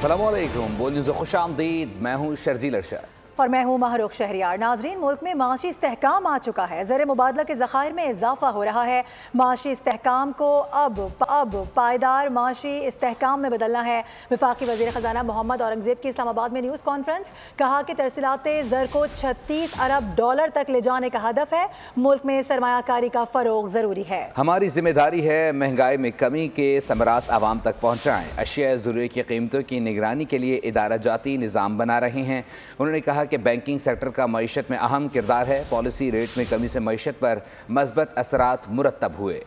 अस्सलामुअलैकुम, बोल न्यूज़ खुशामदीद। मैं हूँ शर्जील अरशद और मैं हूँ महरुख शहरियार। नाजरीन, मुल्क में माशी इस्तेहकाम आ चुका है। ज़र मुबादला के ज़खायर में इजाफा हो रहा है। माशी इस्तेहकाम को अब पायदार माशी इस्तेहकाम में बदलना है। वफाकी वज़ीर ख़जाना मोहम्मद औरंगज़ेब की इस्लामाबाद में न्यूज़ कॉन्फ्रेंस। कहा कि तरसीलात ज़र को 36 अरब डॉलर तक ले जाने का हदफ है। मुल्क में सरमायाकारी का फ़रोग़ ज़रूरी है। हमारी जिम्मेदारी है महंगाई में कमी के समरात आवाम तक पहुँचाएँ। अशिया ज़रूरी की कीमतों की निगरानी के लिए इदारा जाती निज़ाम बना रहे हैं। उन्होंने कहा कि बैंकिंग सेक्टर का मईशत में अहम किरदार है। पॉलिसी रेट में कमी से मईशत पर मस्बत असरात मुरतब हुए।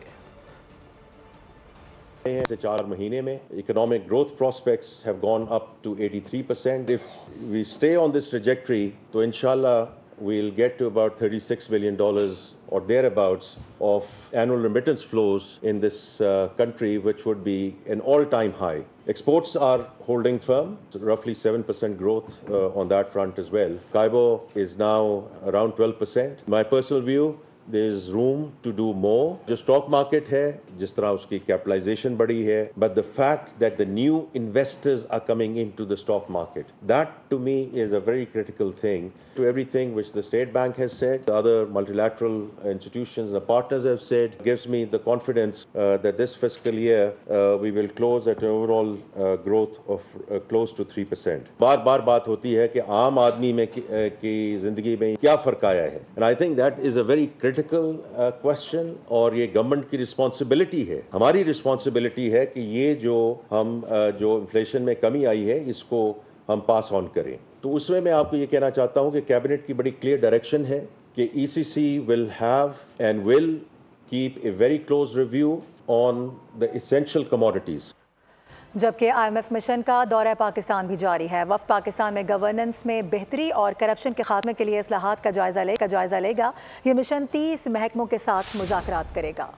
से 4 महीने में economic growth prospects have gone up to 83%. If we stay on this trajectory तो इंशाल्लाह we'll get to about $36 billion or thereabouts of annual remittance flows in this country, which would be an all-time high. Exports are holding firm, roughly 7% growth on that front as well. Kaibo is now around 12%. My personal view, there is room to do more. जो stock market है, जिस तरह उसकी capitalization बढ़ी है, but the fact that the new investors are coming into the stock market, that to me is a very critical thing to everything which the State Bank has said, the other multilateral institutions, the partners have said, gives me the confidence that this fiscal year we will close at an overall growth of close to 3%. बार-बार बात होती है कि आम आदमी में की जिंदगी में क्या फर्क आया है, and I think that is a very critical question और ये गवर्नमेंट की रिस्पॉन्सिबिलिटी है। हमारी रिस्पॉन्सिबिलिटी है कि ये जो इन्फ्लेशन में कमी आई है इसको हम पास ऑन करें। तो उसमें मैं आपको ये कहना चाहता हूँ कि कैबिनेट की बड़ी क्लियर डायरेक्शन है कि ECC will have and will keep a very close review on the essential commodities. जबकि IMF मिशन का दौरा पाकिस्तान भी जारी है। वफ़द पाकिस्तान में गवर्नेंस में बेहतरी और करप्शन के खात्मे के लिए इस्लाहात का जायजा लेगा। ये मिशन 30 महकमों के साथ मुज़ाकरात करेगा।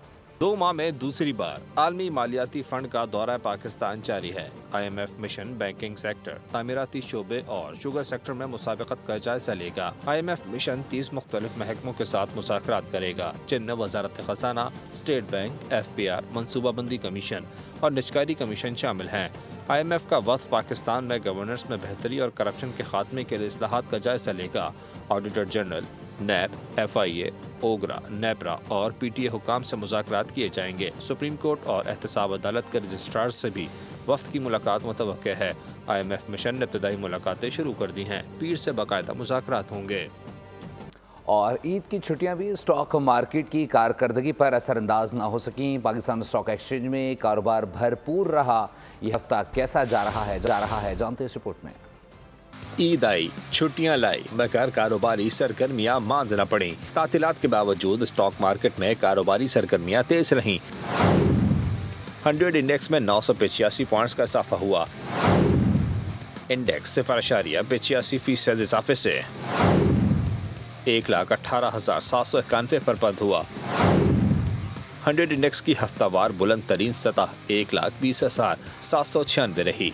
2 माह में दूसरी बार आलमी मालियाती फंड का दौरा पाकिस्तान जारी है। IMF मिशन बैंकिंग सेक्टर, तामीराती शोबे और शुगर सेक्टर में मुसाबकत का जायजा लेगा। IMF मिशन 30 मुख्तलिफ महकमों के साथ मुज़ाकरात करेगा, जिनमें वजारत खजाना, स्टेट बैंक, FPR, मनसूबाबंदी कमीशन और निजकारी कमीशन शामिल हैं। IMF का वफ़द पाकिस्तान में गवर्नेंस में बेहतरी और करप्शन के खात्मे के लिए इस्लाहात का जायजा लेगा। Auditor general, NAB, FIA, OGRA, NEPRA और PTA हुकाम से मुज़ाकरात किए जाएंगे। सुप्रीम कोर्ट और एहतसाब अदालत के रजिस्ट्रार से भी वफ़द की मुलाकात मुतवक्के है। IMF मिशन ने इब्तदाई मुलाकातें शुरू कर दी हैं। पीर से बाकायदा मुज़ाकरात होंगे। और ईद की छुट्टियां भी स्टॉक मार्केट की कारकर्दगी पर असरअंदाज ना हो सकीं। पाकिस्तान स्टॉक एक्सचेंज में कारोबार भरपूर रहा। ये हफ्ता कैसा जा रहा है जानते इस रिपोर्ट में। ईद आई, छुट्टियां लाई, मगर कारोबारी सरगर्मियां मांद न पड़ी। तातीलात के बावजूद स्टॉक मार्केट में कारोबारी सरगर्मियां तेज रहीं। 100 इंडेक्स में 985 पॉइंट्स का इजाफा हुआ। इंडेक्स 0.85% इजाफे से 1,18,791 पर बंद हुआ। 100 इंडेक्स की हफ्तावार बुलंद तरीन सतह 1,20,796 रही।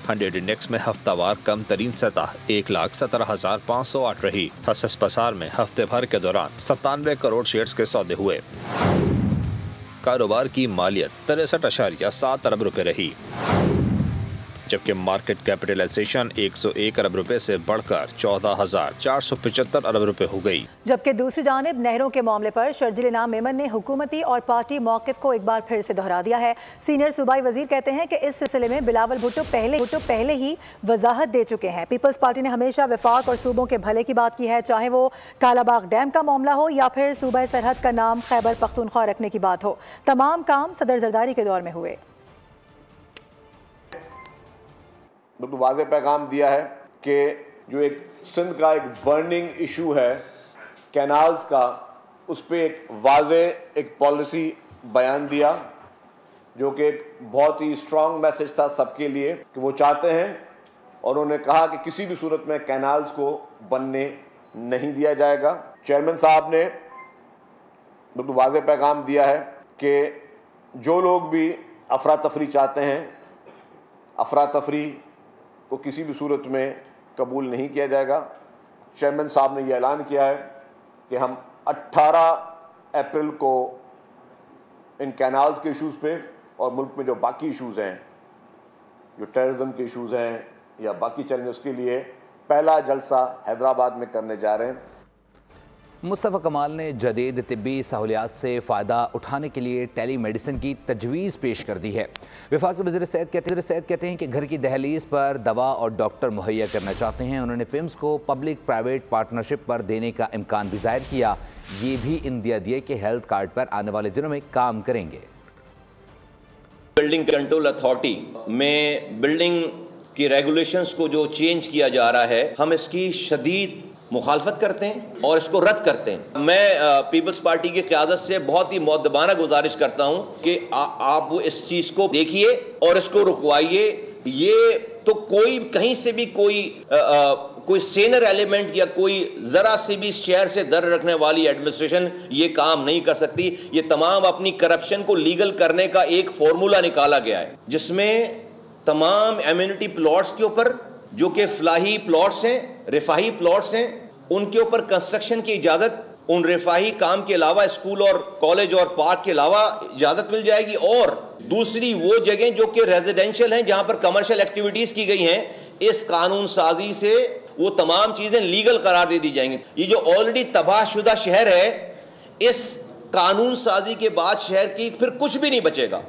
100 इंडेक्स में हफ्तावार कम तरीन सतह 1,17,508 रही। हसस पसार में हफ्ते भर के दौरान 97 करोड़ शेयर्स के सौदे हुए। कारोबार की मालियत 63.7 अरब रुपए रही, जबकि मार्केट कैपिटलाइजेशन 101 अरब रुपए से बढ़कर 14,475 अरब रुपए हो गई। जबकि दूसरी जानिब नहरों के मामले पर शर्जील इनाम मेमन ने हुकूमती और पार्टी मौक़िफ़ को एक बार फिर से दोहरा दिया है। सीनियर सूबाई वजीर कहते हैं कि इस सिलसिले में बिलावल भुट्टो पहले ही वजाहत दे चुके हैं। पीपल्स पार्टी ने हमेशा वफाक और सूबों के भले की बात की है, चाहे वो कालाबाग डैम का मामला हो या फिर सूबा सरहद का नाम खैबर पख्तूनख्वा रखने की बात हो। तमाम काम सदर जरदारी के दौर में हुए। बिल्कुल वाज़ेह पैगाम दिया है कि जो एक सिंध का एक बर्निंग इशू है कैनाल्स का, उस पर एक वाज़ेह एक पॉलिसी बयान दिया, जो कि एक बहुत ही स्ट्रॉन्ग मैसेज था सबके लिए कि वो चाहते हैं, और उन्होंने कहा कि किसी भी सूरत में कैनाल्स को बनने नहीं दिया जाएगा। चेयरमैन साहब ने बिल्कुल वाज़ेह पैगाम दिया है कि जो लोग भी अफरा तफरी चाहते हैं, अफरा तफरी को किसी भी सूरत में कबूल नहीं किया जाएगा। चेयरमैन साहब ने यह ऐलान किया है कि हम 18 अप्रैल को इन कैनाल्स के इशूज़ पे और मुल्क में जो बाकी इशूज़ हैं जो टेररिज्म के इश्यूज़ हैं या बाकी चैलेंज, उसके लिए पहला जलसा हैदराबाद में करने जा रहे हैं। मुस्तफ़ा कमाल ने जदीद तिब्बी सहूलियात से फ़ायदा उठाने के लिए टेली मेडिसिन की तजवीज़ पेश कर दी है। वफाकी वज़ीर सेहत कहते हैं कि घर की दहलीज पर दवा और डॉक्टर मुहैया करना चाहते हैं। उन्होंने पिम्स को पब्लिक प्राइवेट पार्टनरशिप पर देने का इम्कान भी ज़ाहिर किया। ये भी इंदिया दिए कि हेल्थ कार्ड पर आने वाले दिनों में काम करेंगे। बिल्डिंग कंट्रोल अथॉरिटी में बिल्डिंग की रेगुलेशंस को जो चेंज किया जा रहा है, हम इसकी शदीद मुखालफत करते हैं और इसको रद्द करते हैं। मैं पीपल्स पार्टी की क़यादत से बहुत ही मुअद्दबाना गुजारिश करता हूं कि आप इस चीज़ को देखिए और इसको रुकवाइए। ये तो कोई कहीं से भी कोई सीनियर एलिमेंट या कोई ज़रा से भी शहर से दर रखने वाली एडमिनिस्ट्रेशन ये काम नहीं कर सकती। ये तमाम अपनी करप्शन को लीगल करने का एक फॉर्मूला निकाला गया है, जिसमें तमाम एम्यूनिटी प्लॉट्स के ऊपर, जो कि फलाही प्लॉट्स हैं, रिफाही प्लॉट्स हैं, उनके ऊपर कंस्ट्रक्शन की इजाज़त उन रिफाही काम के अलावा स्कूल और कॉलेज और पार्क के अलावा इजाज़त मिल जाएगी। और दूसरी वो जगह जो कि रेजिडेंशियल हैं, जहां पर कमर्शियल एक्टिविटीज़ की गई हैं, इस कानून साजी से वो तमाम चीज़ें लीगल करार दे दी जाएंगी। ये जो ऑलरेडी तबाहशुदा शहर है, इस कानून साजी के बाद शहर की फिर कुछ भी नहीं बचेगा।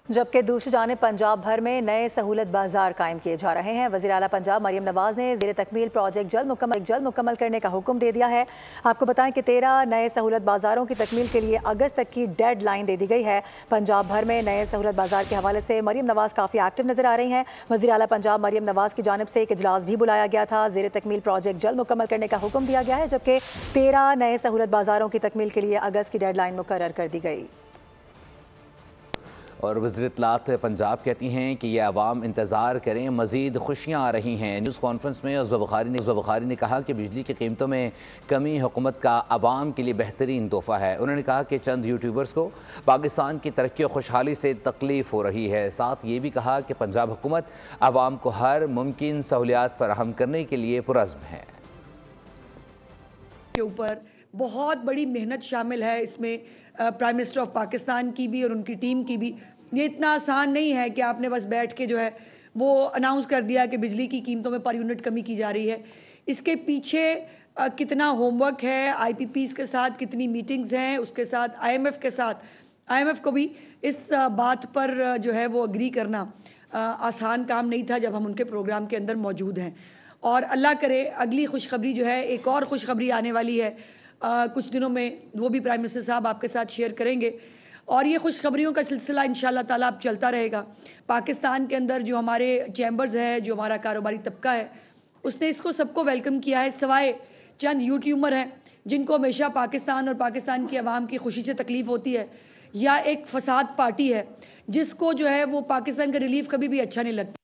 जबकि दूसरी जानिब पंजाब भर में नए सहूलत बाजार कायम किए जा रहे हैं। वज़ीर आला पंजाब मरियम नवाज़ ने ज़ेर तकमील प्रोजेक्ट जल्द मुकम्मल करने का हुक्म दे दिया है। आपको बताएं कि 13 नए सहूलत बाज़ारों की तकमील के लिए अगस्त तक की डेड लाइन दे दी गई है। पंजाब भर में नए सहूलत बाजार के हवाले से मरियम नवाज़ काफ़ी एक्टिव नजर आ रही हैं। वज़ीर आला पंजाब मरियम नवाज़ की जानिब से एक इजलास भी बुलाया गया था। ज़ेर तकमील प्रोजेक्ट जल्द मुकम्मल करने का हुक्म दिया गया है, जबकि 13 नए सहूलत बाज़ारों की तकमील के लिए अगस्त की डेड लाइन मुकर्रर कर दी गई। और वज़ीर इत्तलात पंजाब कहती हैं कि ये अवाम इंतज़ार करें, मज़ीद खुशियाँ आ रही हैं। न्यूज़ कॉन्फ्रेंस में उज़्वा बुखारी ने कहा कि बिजली की कीमतों में कमी हुकूमत का अवाम के लिए बेहतरीन तोहफ़ा है। उन्होंने कहा कि चंद यूट्यूबर्स को पाकिस्तान की तरक्की और खुशहाली से तकलीफ़ हो रही है। साथ ये भी कहा कि पंजाब हुकूमत अवाम को हर मुमकिन सहूलियात फराहम करने के लिए पुरज़्म है। के ऊपर बहुत बड़ी मेहनत शामिल है, इसमें प्राइम मिनिस्टर ऑफ पाकिस्तान की भी और उनकी टीम की भी। ये इतना आसान नहीं है कि आपने बस बैठ के जो है वो अनाउंस कर दिया कि बिजली की कीमतों में पर यूनिट कमी की जा रही है। इसके पीछे कितना होमवर्क है, IPPs के साथ कितनी मीटिंग्स हैं, उसके साथ IMF के साथ, IMF को भी इस बात पर जो है वो अग्री करना आसान काम नहीं था जब हम उनके प्रोग्राम के अंदर मौजूद हैं। और अल्लाह करे अगली खुशखबरी जो है, एक और खुशखबरी आने वाली है कुछ दिनों में, वो भी प्राइम मिनिस्टर साहब आपके साथ शेयर करेंगे। और ये खुशखबरियों का सिलसिला इंशाल्लाह ताला अब चलता रहेगा। पाकिस्तान के अंदर जो हमारे चैम्बर्स है, जो हमारा कारोबारी तबका है, उसने इसको सबको वेलकम किया है, सवाए चंद यूट्यूबर हैं जिनको हमेशा पाकिस्तान और पाकिस्तान की आवाम की खुशी से तकलीफ़ होती है, या एक फसाद पार्टी है जिसको जो है वो पाकिस्तान का रिलीफ कभी भी अच्छा नहीं लगता।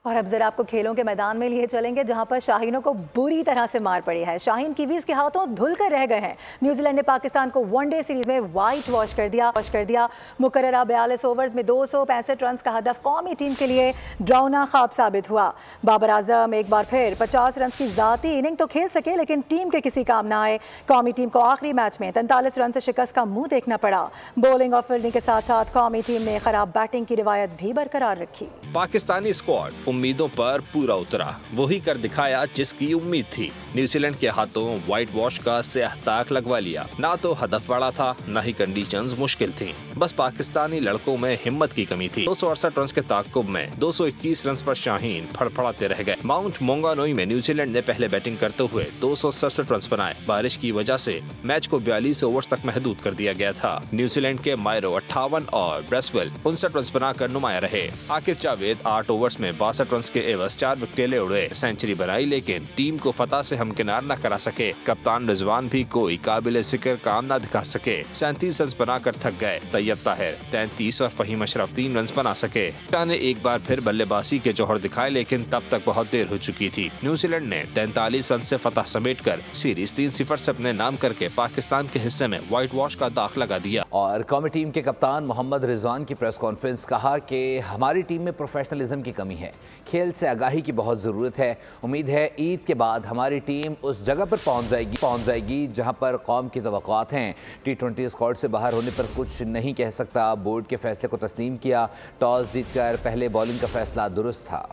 और अब जरा आपको खेलों के मैदान में लिए चलेंगे, जहां पर शाहीनों को बुरी तरह से मार पड़ी है। शाहीन कीवीज के हाथों धुल कर रह गए हैं। न्यूजीलैंड ने पाकिस्तान को वनडे सीरीज में वाइट वॉश कर दिया। मुकर्ररा 42 ओवर्स में 265 रन का हदफ कौमी टीम के लिए ड्राउना ख्वाब साबित हुआ। बाबर आजम एक बार फिर 50 रन की जाती इनिंग तो खेल सके, लेकिन टीम के किसी काम ना आए। कौमी टीम को आखिरी मैच में 43 रन से शिकस्त का मुंह देखना पड़ा। बॉलिंग और फील्डिंग के साथ साथ कौमी टीम ने खराब बैटिंग की रिवायत भी बरकरार रखी। पाकिस्तानी स्क्वाड उम्मीदों पर पूरा उतरा, वही कर दिखाया जिसकी उम्मीद थी। न्यूजीलैंड के हाथों व्हाइट वॉश का स्याह ताक लगवा लिया। ना तो हदफ बड़ा था, ना ही कंडीशंस मुश्किल थी। बस पाकिस्तानी लड़कों में हिम्मत की कमी थी। 268 रन के ताक़ुब में 221 रन पर शाहीन फड़फड़ाते रह गए। माउंट मोंगानुई में न्यूजीलैंड ने पहले बैटिंग करते हुए 267 रन बनाए। बारिश की वजह से मैच को 42 ओवर्स तक महदूद कर दिया गया था। न्यूजीलैंड के मायरो 58 और ब्रेसवेल 59 रन बनाकर नुमाया रहे। आकिब जावेद 8 ओवर्स में 62 रन के एवज 4 विकेटें उड़े, सेंचुरी बनाई, लेकिन टीम को फतह से हमकिनार न करा सके। कप्तान रिजवान भी कोई काबिल जिक्र काम न दिखा सके। 37 रन बनाकर थक गए। तैयब ताहिर 33 और फहीम अशरफ 3 रन बना सके। शाह ने एक बार फिर बल्लेबाजी के जौहर दिखाए, लेकिन तब तक बहुत देर हो चुकी थी। न्यूजीलैंड ने 43 रन से फतह समेटकर सीरीज 3-0 से अपने नाम करके पाकिस्तान के हिस्से में व्हाइट वॉश का दाग लगा दिया। और कौमी टीम के कप्तान मोहम्मद रिजवान की प्रेस कॉन्फ्रेंस, कहा कि हमारी टीम में प्रोफेशनलिज्म की कमी है। खेल से आगाही की बहुत ज़रूरत है। उम्मीद है ईद के बाद हमारी टीम उस जगह पर पहुँच जाएगी जहाँ पर कौम की तवक्कुआत हैं। T20 स्क्वाड से बाहर होने पर कुछ नहीं कह सकता। बोर्ड के फैसले को तस्लीम किया। टॉस जीतकर पहले बॉलिंग का फैसला दुरुस्त था।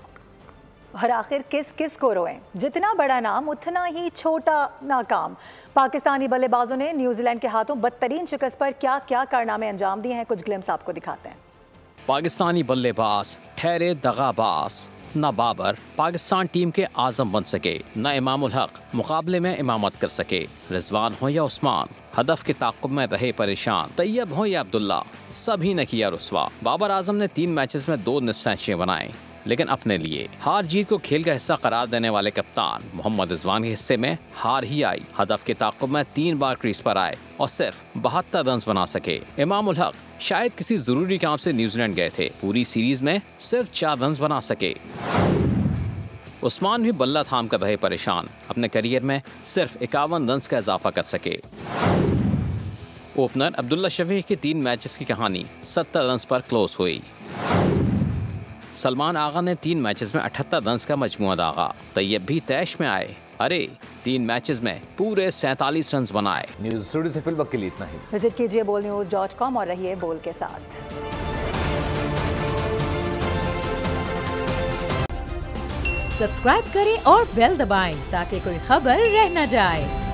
और आखिर किस को रोएं? जितना बड़ा नाम उतना ही छोटा नाकाम। पाकिस्तानी बल्लेबाजों ने न्यूजीलैंड के हाथों बदतरीन शिकस्त पर क्या क्या कारनामे अंजाम दिए हैं, कुछ ग्लिम्स आपको दिखाते हैं। पाकिस्तानी बल्लेबाज ठहरे दगाबाज। न बाबर पाकिस्तान टीम के आज़म बन सके, न इमामुल हक मुकाबले में इमामत कर सके। रिजवान हो या उस्मान हदफ के ताक़ुब में रहे परेशान। तैयब हो या अब्दुल्ला सभी ने किया रुस्वा। बाबर आजम ने 3 मैचेस में 2 निस्फ सेंचुरी बनाए, लेकिन अपने लिए हार जीत को खेल का हिस्सा करार देने वाले कप्तान मोहम्मद रिजवान के हिस्से में हार ही आई। हदफ के ताक़ुब में 3 बार क्रीज पर आए और सिर्फ 72 रन बना सके। इमामुल हक शायद किसी जरूरी काम से न्यूजीलैंड गए थे, पूरी सीरीज में सिर्फ 4 रन बना सके। उस्मान भी बल्ला थाम कर रहे परेशान, अपने करियर में सिर्फ 51 रन का इजाफा कर सके। ओपनर अब्दुल्ला शफी की 3 मैचेस की कहानी 70 रन पर क्लोज हुई। सलमान आगा ने 3 मैचेस में 78 रन का मजमुआ दागा। तैयब भी तैश में आए, अरे 3 मैचेस में पूरे 47 रन बनाए। न्यूज़ स्टूडियो से फिल वक्त के लिए इतना ही। विजिट कीजिए bolnews.com और रहिए बोल के साथ। सब्सक्राइब करें और बेल दबाएं ताकि कोई खबर रह न जाए।